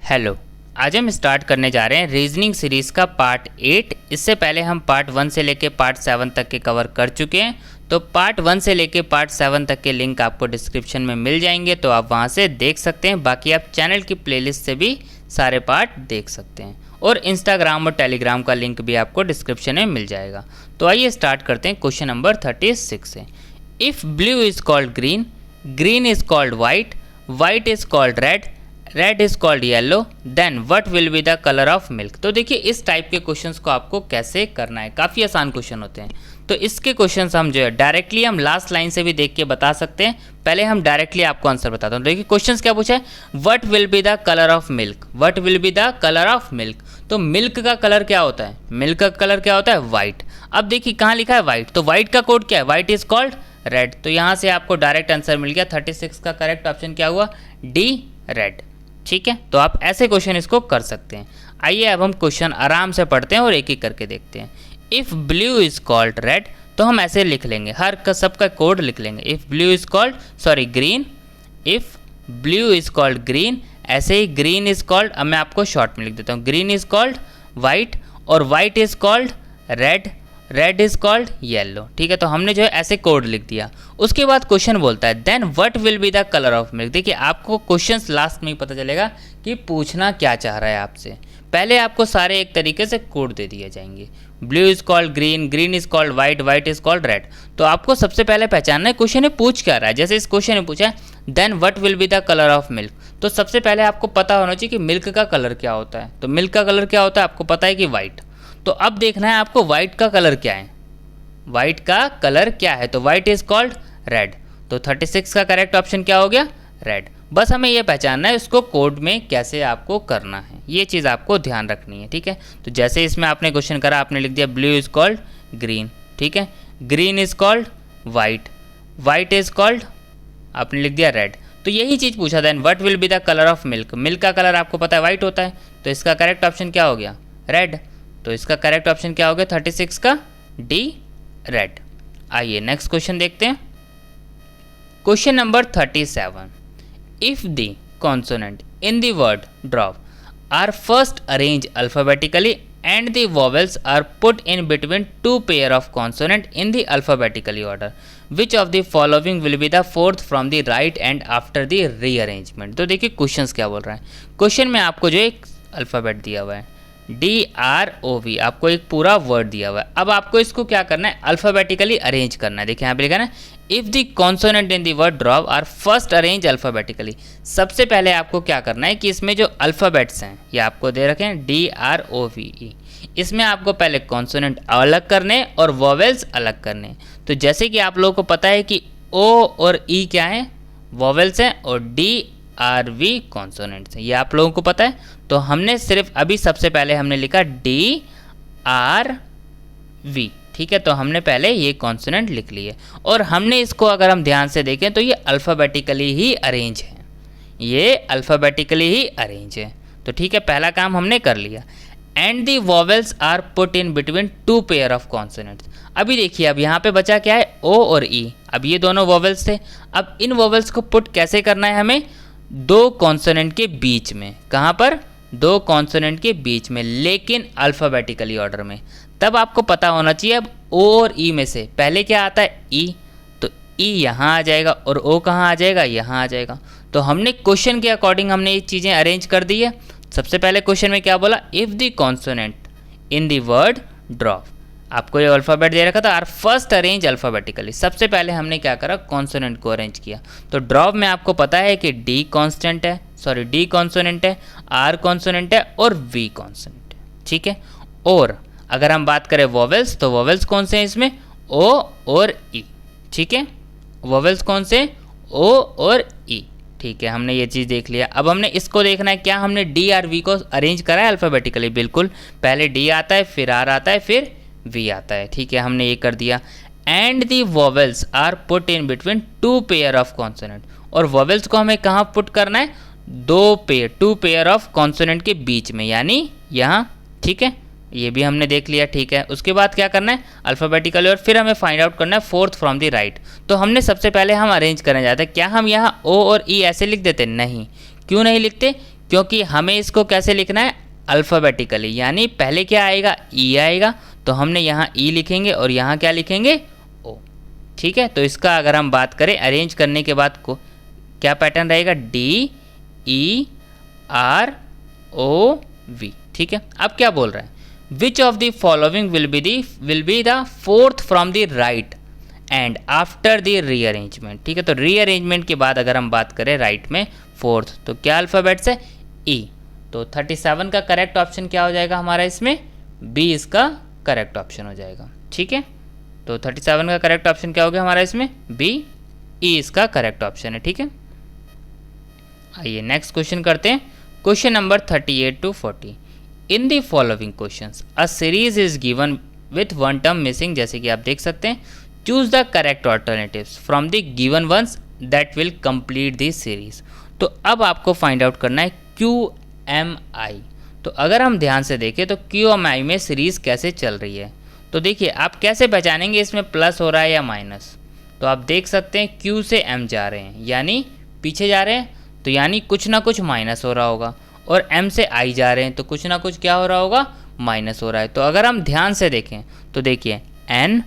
Hello. आज हम start करने जा रहे हैं रीजनिंग सीरीज़ का पार्ट 8। इससे पहले हम पार्ट 1 से लेके पार्ट 7 तक के कवर कर चुके हैं, तो पार्ट 1 से लेके पार्ट 7 तक के लिंक आपको डिस्क्रिप्शन में मिल जाएंगे, तो आप वहां से देख सकते हैं। बाकी आप चैनल की प्लेलिस्ट से भी सारे पार्ट देख सकते हैं, और इंस्टाग्राम और टेलीग्राम का लिंक भी आपको डिस्क्रिप्शन में मिल जाएगा। तो आइए स्टार्ट करते हैं क्वेश्चन नंबर 36 से। If blue is called green, green is called white, white is called red, red is called yellow, then what will be the colour of milk. तो देखिए इस टाइप के क्वेश्चंस को आपको कैसे करना है, काफ़ी आसान क्वेश्चन होते हैं। तो इसके क्वेश्चंस हम जो है डायरेक्टली हम लास्ट लाइन से भी देख के बता सकते हैं। पहले हम डायरेक्टली आपको आंसर बताता हूँ। देखिए क्वेश्चंस क्या पूछा है, what will be the colour of milk, what will be the colour of milk. तो मिल्क का कलर क्या होता है, मिल्क का कलर क्या होता है, वाइट। अब देखिए कहाँ लिखा है वाइट, तो वाइट का कोड क्या है, वाइट इज कॉल्ड रेड। तो यहाँ से आपको डायरेक्ट आंसर मिल गया। 36 का करेक्ट ऑप्शन क्या हुआ, डी, रेड। ठीक है, तो आप ऐसे क्वेश्चन इसको कर सकते हैं। आइए अब हम क्वेश्चन आराम से पढ़ते हैं और एक एक करके देखते हैं। If blue is called red, तो हम ऐसे लिख लेंगे, हर का सबका कोड लिख लेंगे। If blue is called green, if blue is called green, ऐसे ही ग्रीन इज कॉल्ड, अब मैं आपको शॉर्ट में लिख देता हूँ, ग्रीन इज कॉल्ड वाइट, और white is called red, red is called yellow. ठीक है, तो हमने जो है ऐसे कोड लिख दिया। उसके बाद क्वेश्चन बोलता है then what will be the colour of milk. देखिए आपको क्वेश्चंस लास्ट में ही पता चलेगा कि पूछना क्या चाह रहा है आपसे। पहले आपको सारे एक तरीके से कोड दे दिए जाएंगे, blue is called green, green is called white, white is called red. तो आपको सबसे पहले पहचानना है क्वेश्चन में पूछ क्या रहा है। जैसे इस क्वेश्चन में पूछा है then what will be the colour of milk, तो सबसे पहले आपको पता होना चाहिए कि मिल्क का कलर क्या होता है। तो मिल्क का कलर क्या होता है आपको पता है कि वाइट। तो अब देखना है आपको वाइट का कलर क्या है, वाइट का कलर क्या है, तो वाइट इज कॉल्ड रेड। तो 36 का करेक्ट ऑप्शन क्या हो गया, रेड। बस हमें यह पहचानना है इसको कोड में कैसे आपको करना है, ये चीज़ आपको ध्यान रखनी है। ठीक है, तो जैसे इसमें आपने क्वेश्चन करा, आपने लिख दिया ब्लू इज कॉल्ड ग्रीन, ठीक है, green is called white, white is called आपने लिख दिया रेड। तो यही चीज़ पूछा था, what will be the colour of milk, milk का कलर आपको पता है वाइट होता है, तो इसका करेक्ट ऑप्शन क्या हो गया, रेड। तो इसका करेक्ट ऑप्शन क्या हो गया 36 का, डी, रेड। आइए नेक्स्ट क्वेश्चन देखते हैं। Question number 37। If the consonant in the word drop are first arrange alphabetically and the vowels are put in between two pair of consonant in the alphabetically order, which of the following will be the fourth from the right end after the rearrangement. तो देखिए question क्या बोल रहा है। Question में आपको जो एक अल्फाबेट दिया हुआ है DROV, आपको एक पूरा वर्ड दिया हुआ है। अब आपको इसको क्या करना है, अल्फाबेटिकली अरेंज करना है। देखिए यहाँ पे लिखा है ना, if the consonant in the word drop are first arrange alphabetically. सबसे पहले आपको क्या करना है कि इसमें जो अल्फ़ाबेट्स हैं ये आपको दे रखे हैं DROVE, इसमें आपको पहले कॉन्सोनेंट अलग करने और वॉवेल्स अलग करने। तो जैसे कि आप लोगों को पता है कि O और E क्या है, वॉवेल्स हैं, और DRV कॉन्सोनेंट्स हैं, ये आप लोगों को पता है। तो हमने सिर्फ अभी सबसे पहले हमने लिखा DRV, ठीक है, तो हमने पहले ये कॉन्सोनेंट लिख लिए, और हमने इसको अगर हम ध्यान से देखें तो ये अल्फ़ाबेटिकली ही अरेंज है, ये अल्फ़ाबेटिकली ही अरेंज है। तो ठीक है, पहला काम हमने कर लिया। And the vowels are put in between two pair of consonants. अभी देखिए अब यहाँ पे बचा क्या है, O और E। अब ये दोनों वॉवेल्स थे, अब इन वॉवेल्स को पुट कैसे करना है हमें, दो कॉन्सोनेंट के बीच में। कहाँ पर, दो कॉन्सोनेंट के बीच में, लेकिन अल्फ़ाबेटिकली ऑर्डर में। तब आपको पता होना चाहिए अब O और E में से पहले क्या आता है, E, तो E यहाँ आ जाएगा और O कहाँ आ जाएगा, यहाँ आ जाएगा। तो हमने क्वेश्चन के अकॉर्डिंग हमने ये चीज़ें अरेंज कर दी है। सबसे पहले क्वेश्चन में क्या बोला, if the consonant in the word drop, आपको ये अल्फ़ाबेट दे रखा था, आर फर्स्ट अरेंज अल्फ़ाबेटिकली। सबसे पहले हमने क्या करा, कॉन्सोनेंट को अरेंज किया। तो ड्रॉप में आपको पता है कि D कॉन्स्टेंट है, D कॉन्सोनेंट है, R कॉन्सोनेंट है और V कॉन्सोनेंट है। ठीक है, और अगर हम बात करें वॉवेल्स, तो वॉवेल्स कौन से हैं इसमें, O और E। ठीक है, वॉवेल्स कौन से, O और E। ठीक है, हमने ये चीज़ देख लिया। अब हमने इसको देखना है, क्या हमने DRV को अरेंज करा है अल्फ़ाबेटिकली, बिल्कुल। पहले D आता है, फिर R आता है, फिर V आता है। ठीक है, हमने ये कर दिया। And the vowels are put in between two pair of consonant, और वॉवेल्स को हमें कहाँ पुट करना है, टू पेयर ऑफ कॉन्सोनेंट के बीच में, यानी यहाँ। ठीक है, ये भी हमने देख लिया। ठीक है, उसके बाद क्या करना है, अल्फ़ाबेटिकली, और फिर हमें फाइंड आउट करना है फोर्थ फ्रॉम द राइट। तो हमने सबसे पहले हम अरेंज करने जाते हैं, क्या हम यहाँ O और E ऐसे लिख देते, नहीं। क्यों नहीं लिखते, क्योंकि हमें इसको कैसे लिखना है, अल्फ़ाबेटिकली, यानी पहले क्या आएगा, ई आएगा, तो हमने यहाँ ई लिखेंगे और यहाँ क्या लिखेंगे, ओ। ठीक है, तो इसका अगर हम बात करें अरेंज करने के बाद को क्या पैटर्न रहेगा, D E R O V. ठीक है, अब क्या बोल रहा है, which of the following will be the fourth from the right end after the rearrangement. ठीक है, तो रीअरेंजमेंट के बाद अगर हम बात करें राइट में फोर्थ, तो क्या अल्फ़ाबेट्स है, ई। तो 37 का करेक्ट ऑप्शन क्या हो जाएगा हमारा, इसमें बी इसका करेक्ट ऑप्शन हो जाएगा। ठीक है, तो 37 का करेक्ट ऑप्शन क्या हो गया हमारा, इसमें बी, ई इसका करेक्ट ऑप्शन है। ठीक है, आइए नेक्स्ट क्वेश्चन करते हैं। Question number 38 to 40। In the following questions a series is given with one term missing, जैसे कि आप देख सकते हैं, choose the correct alternatives from the given ones that will complete the series. तो अब आपको फाइंड आउट करना है क्यू एम आई। तो अगर हम ध्यान से देखें तो क्यू एम आई में सीरीज कैसे चल रही है, तो देखिए आप कैसे पहचानेंगे इसमें प्लस हो रहा है या माइनस। तो आप देख सकते हैं क्यू से एम जा रहे हैं, यानी पीछे जा रहे हैं, तो यानी कुछ ना कुछ माइनस हो रहा होगा, और एम से आई जा रहे हैं तो कुछ ना कुछ क्या हो रहा होगा, माइनस हो रहा है। तो अगर हम ध्यान से देखें तो देखिए एन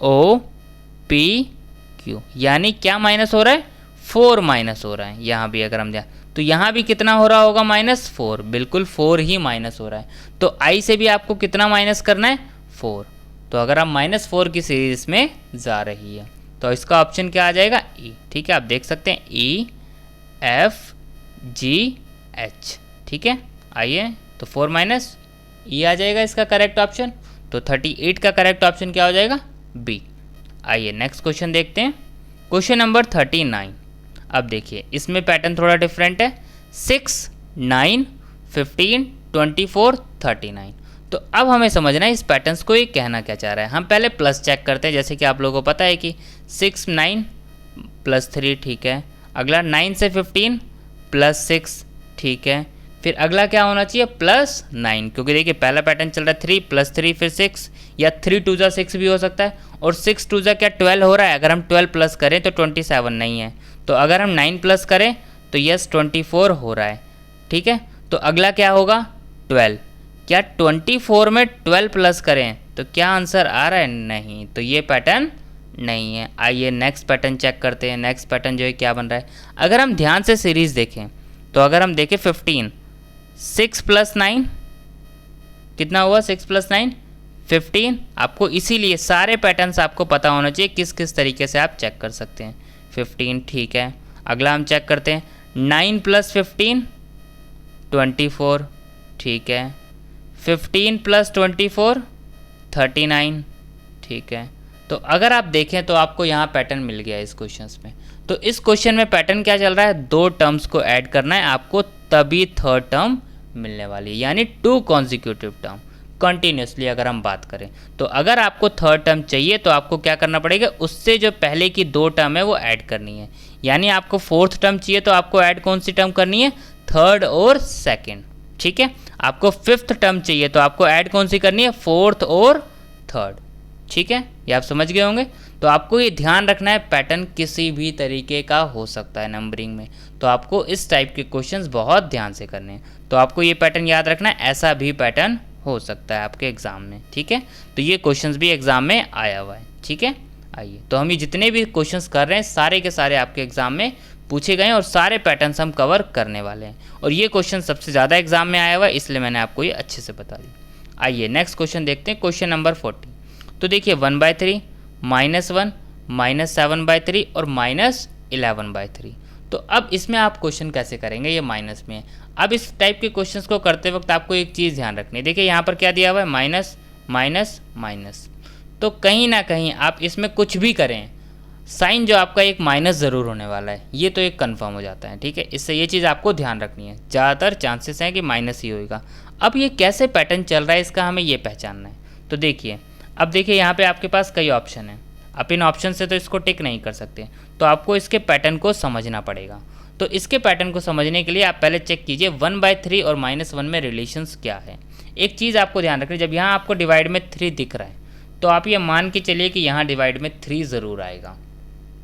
ओ पी क्यू, यानी क्या माइनस हो रहा है, 4 माइनस हो रहा है। यहाँ भी अगर हम ध्यान, तो यहाँ भी कितना हो रहा होगा, -4, बिल्कुल 4 ही माइनस हो रहा है। तो आई से भी आपको कितना माइनस करना है, 4। तो अगर हम -4 की सीरीज में जा रही है तो इसका ऑप्शन क्या आ जाएगा, ई। ठीक है, आप देख सकते हैं ई एफ जी एच। ठीक है, आइए तो 4 माइनस ई आ जाएगा इसका करेक्ट ऑप्शन। तो 38 का करेक्ट ऑप्शन क्या हो जाएगा, बी। आइए नेक्स्ट क्वेश्चन देखते हैं। Question number 39। अब देखिए इसमें पैटर्न थोड़ा डिफरेंट है, 6 9 15 24 39। तो अब हमें समझना है इस पैटर्न्स को ये कहना क्या चाह रहा है। हम पहले प्लस चेक करते हैं, जैसे कि आप लोगों को पता है कि 6 9 +3, ठीक है। अगला 9 से 15 +6, ठीक है। फिर अगला क्या होना चाहिए, +9, क्योंकि देखिए पहला पैटर्न चल रहा है 3 +3 फिर 6, या 3 2 जा 6 भी हो सकता है, और 6 2 जा क्या 12 हो रहा है। अगर हम 12 प्लस करें तो 27 नहीं है, तो अगर हम 9 प्लस करें तो यस 24 हो रहा है। ठीक है, तो अगला क्या होगा, 12। क्या 24 में 12 प्लस करें तो क्या आंसर आ रहा है, नहीं, तो ये पैटर्न नहीं है। आइए नेक्स्ट पैटर्न चेक करते हैं। नेक्स्ट पैटर्न जो है क्या बन रहा है, अगर हम ध्यान से सीरीज देखें तो अगर हम देखें 15, 6 + 9 कितना हुआ, 6 + 9 15। आपको इसीलिए सारे पैटर्न्स आपको पता होना चाहिए किस किस तरीके से आप चेक कर सकते हैं। 15, ठीक है। अगला हम चेक करते हैं 9 + 15 24, ठीक है। 15 + 24 39, ठीक है। तो अगर आप देखें तो आपको यहाँ पैटर्न मिल गया इस क्वेश्चन में। तो इस क्वेश्चन में पैटर्न क्या चल रहा है, 2 टर्म्स को ऐड करना है आपको, तभी थर्ड टर्म मिलने वाली है, यानी 2 कॉन्जिक्यूटिव टर्म कंटिन्यूसली। अगर हम बात करें तो अगर आपको थर्ड टर्म चाहिए तो आपको क्या करना पड़ेगा, उससे जो पहले की 2 टर्म है वो ऐड करनी है। यानी आपको फोर्थ टर्म चाहिए तो आपको ऐड कौन सी टर्म करनी है, थर्ड और सेकेंड, ठीक है। आपको फिफ्थ टर्म चाहिए तो आपको ऐड कौन सी करनी है, फोर्थ और थर्ड, ठीक है। ये आप समझ गए होंगे। तो आपको ये ध्यान रखना है, पैटर्न किसी भी तरीके का हो सकता है नंबरिंग में, तो आपको इस टाइप के क्वेश्चंस बहुत ध्यान से करने हैं। तो आपको ये पैटर्न याद रखना है, ऐसा भी पैटर्न हो सकता है आपके एग्जाम में, ठीक है। तो ये क्वेश्चंस भी एग्जाम में आया हुआ है, ठीक है। आइए, तो हम ये जितने भी क्वेश्चंस कर रहे हैं सारे के सारे आपके एग्जाम में पूछे गए हैं और सारे पैटर्न्स हम कवर करने वाले हैं। और ये क्वेश्चन सबसे ज़्यादा एग्जाम में आया हुआ है, इसलिए मैंने आपको ये अच्छे से बता दी। आइए नेक्स्ट क्वेश्चन देखते हैं, क्वेश्चन नंबर 40। तो देखिए 1/3, -1, -7/3 और -11/3। तो अब इसमें आप क्वेश्चन कैसे करेंगे, ये माइनस में है। अब इस टाइप के क्वेश्चंस को करते वक्त आपको एक चीज़ ध्यान रखनी है। देखिए यहाँ पर क्या दिया हुआ है, माइनस माइनस माइनस। तो कहीं ना कहीं आप इसमें कुछ भी करें, साइन जो आपका एक माइनस ज़रूर होने वाला है, ये तो एक कंफर्म हो जाता है, ठीक है। इससे ये चीज़ आपको ध्यान रखनी है, ज़्यादातर चांसेस हैं कि माइनस ही होगा। अब ये कैसे पैटर्न चल रहा है इसका हमें ये पहचानना है। तो देखिए, अब देखिए यहाँ पे आपके पास कई ऑप्शन हैं, आप इन ऑप्शन से तो इसको टिक नहीं कर सकते, तो आपको इसके पैटर्न को समझना पड़ेगा। तो इसके पैटर्न को समझने के लिए आप पहले चेक कीजिए 1/3 और -1 में रिलेशंस क्या है। एक चीज़ आपको ध्यान रखनी, जब यहाँ आपको डिवाइड में 3 दिख रहा है तो आप ये मान के चलिए कि यहाँ डिवाइड में 3 ज़रूर आएगा,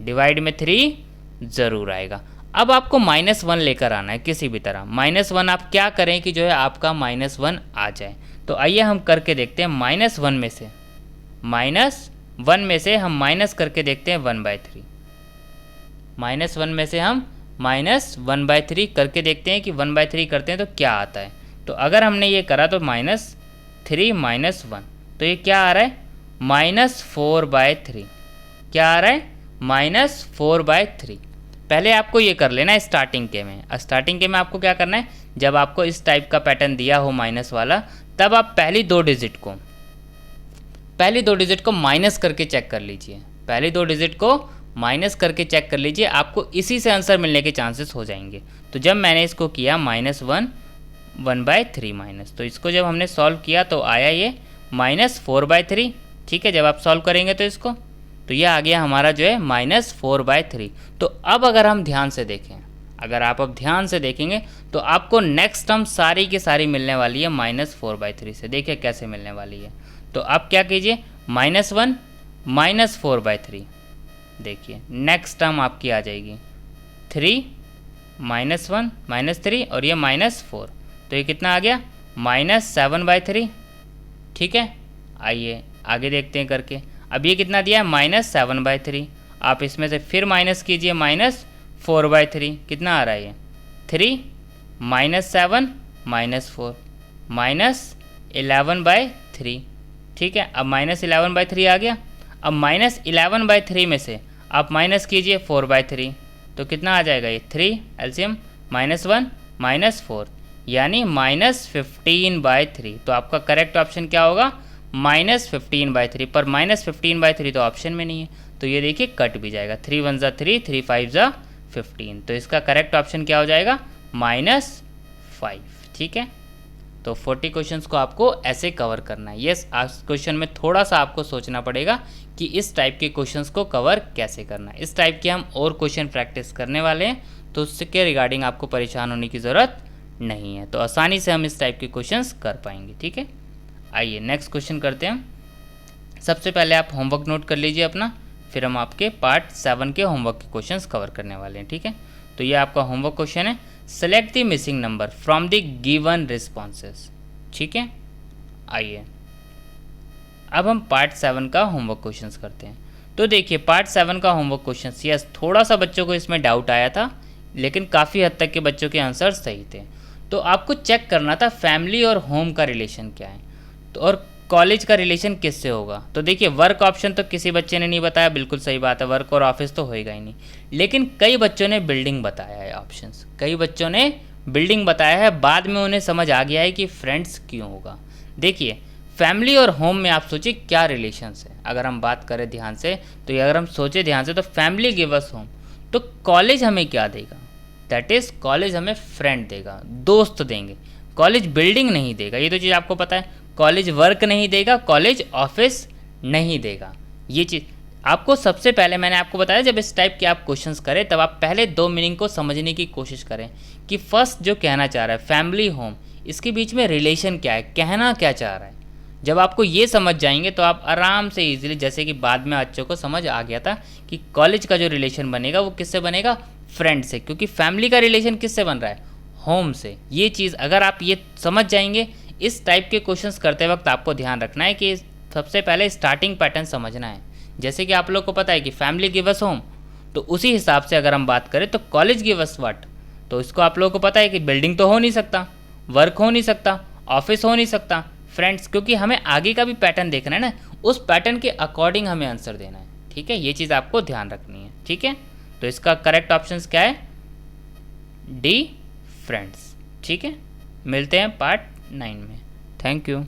डिवाइड में 3 ज़रूर आएगा। अब आपको -1 लेकर आना है किसी भी तरह। -1 आप क्या करें कि जो है आपका -1 आ जाए। तो आइए हम करके देखते हैं। -1 में से हम माइनस करके देखते हैं 1/3। -1 में से हम -1/3 करके देखते हैं कि 1/3 करते हैं तो क्या आता है। तो अगर हमने ये करा तो -3 -1, तो ये क्या आ रहा है -4/3। क्या आ रहा है -4/3। पहले आपको ये कर लेना है स्टार्टिंग के में। स्टार्टिंग के में आपको क्या करना है, जब आपको इस टाइप का पैटर्न दिया हो माइनस वाला, तब आप पहली दो डिजिट को माइनस करके चेक कर लीजिए। पहली दो डिजिट को माइनस करके चेक कर लीजिए, आपको इसी से आंसर मिलने के चांसेस हो जाएंगे। तो जब मैंने इसको किया -1/3 माइनस, तो इसको जब हमने सॉल्व किया तो आया ये -4/3। ठीक है, जब आप सॉल्व करेंगे तो इसको, तो ये आ गया हमारा जो है -4/3। तो अब अगर हम ध्यान से देखें, अगर आप अब ध्यान से देखेंगे तो आपको नेक्स्ट टर्म सारी की सारी मिलने वाली है -4/3 से। देखिए कैसे मिलने वाली है। तो आप क्या कीजिए, -1 -4/3, देखिए नेक्स्ट टर्म आपकी आ जाएगी 3 -1 -3 और ये -4, तो ये कितना आ गया -7/3। ठीक है, आइए आगे देखते हैं करके। अब ये कितना दिया है -7/3। आप इसमें से फिर माइनस कीजिए -4/3, कितना आ रहा है ये 3 -7 -4 -11/3। ठीक है, अब -11/3 आ गया। अब -11/3 में से आप माइनस कीजिए 4/3, तो कितना आ जाएगा ये 3 एलसीएम -1 -4 यानी -15/3। तो आपका करेक्ट ऑप्शन क्या होगा -15/3। पर -15/3 तो ऑप्शन में नहीं है, तो ये देखिए कट भी जाएगा। 3 1 ज़ा 3, 3 5 ज़ा 15, तो इसका करेक्ट ऑप्शन क्या हो जाएगा -5। ठीक है, तो 40 क्वेश्चंस को आपको ऐसे कवर करना है। यस, आज क्वेश्चन में थोड़ा सा आपको सोचना पड़ेगा कि इस टाइप के क्वेश्चंस को कवर कैसे करना है। इस टाइप के हम और क्वेश्चन प्रैक्टिस करने वाले हैं, तो उसके रिगार्डिंग आपको परेशान होने की ज़रूरत नहीं है। तो आसानी से हम इस टाइप के क्वेश्चंस कर पाएंगे। ठीक है, आइए नेक्स्ट क्वेश्चन करते हैं। सबसे पहले आप होमवर्क नोट कर लीजिए अपना, फिर हम आपके पार्ट 7 के होमवर्क के क्वेश्चंस कवर करने वाले हैं। ठीक है, तो ये आपका होमवर्क क्वेश्चन है, select the missing number from the given responses. ठीक है, आइए अब हम पार्ट 7 का होमवर्क क्वेश्चंस करते हैं। तो देखिए पार्ट 7 का होमवर्क क्वेश्चंस, यस थोड़ा सा बच्चों को इसमें डाउट आया था, लेकिन काफ़ी हद तक के बच्चों के आंसर सही थे। तो आपको चेक करना था फैमिली और होम का रिलेशन क्या है, तो और कॉलेज का रिलेशन किससे होगा। तो देखिए वर्क ऑप्शन तो किसी बच्चे ने नहीं बताया, बिल्कुल सही बात है, वर्क और ऑफिस तो होएगा ही नहीं। लेकिन कई बच्चों ने बिल्डिंग बताया है ऑप्शंस, कई बच्चों ने बिल्डिंग बताया है, बाद में उन्हें समझ आ गया है कि फ्रेंड्स क्यों होगा। देखिए फैमिली और होम में आप सोचिए क्या रिलेशंस है। अगर हम बात करें ध्यान से, तो अगर हम सोचे ध्यान से, तो फैमिली गिव अस होम, तो कॉलेज हमें क्या देगा, दैट इज़ कॉलेज हमें फ्रेंड देगा, दोस्त देंगे। कॉलेज बिल्डिंग नहीं देगा, ये तो चीज़ आपको पता है। कॉलेज वर्क नहीं देगा, कॉलेज ऑफिस नहीं देगा। ये चीज़ आपको सबसे पहले मैंने आपको बताया, जब इस टाइप के आप क्वेश्चंस करें तब आप पहले दो मीनिंग को समझने की कोशिश करें कि फर्स्ट जो कहना चाह रहा है फैमिली होम, इसके बीच में रिलेशन क्या है, कहना क्या चाह रहा है। जब आपको ये समझ जाएंगे तो आप आराम से इजीली, जैसे कि बाद में बच्चों को समझ आ गया था कि कॉलेज का जो रिलेशन बनेगा वो किससे बनेगा, फ्रेंड से, क्योंकि फैमिली का रिलेशन किससे बन रहा है, होम से। ये चीज़ अगर आप ये समझ जाएंगे, इस टाइप के क्वेश्चंस करते वक्त आपको ध्यान रखना है कि सबसे पहले स्टार्टिंग पैटर्न समझना है। जैसे कि आप लोग को पता है कि फैमिली गिव अस होम, तो उसी हिसाब से अगर हम बात करें तो कॉलेज गिव अस व्हाट, तो इसको आप लोगों को पता है कि बिल्डिंग तो हो नहीं सकता, वर्क हो नहीं सकता, ऑफिस हो नहीं सकता, फ्रेंड्स, क्योंकि हमें आगे का भी पैटर्न देखना है ना, उस पैटर्न के अकॉर्डिंग हमें आंसर देना है। ठीक है, ये चीज़ आपको ध्यान रखनी है। ठीक है, तो इसका करेक्ट ऑप्शन क्या है, डी फ्रेंड्स। ठीक है, मिलते हैं पार्ट 9 में। Thank you.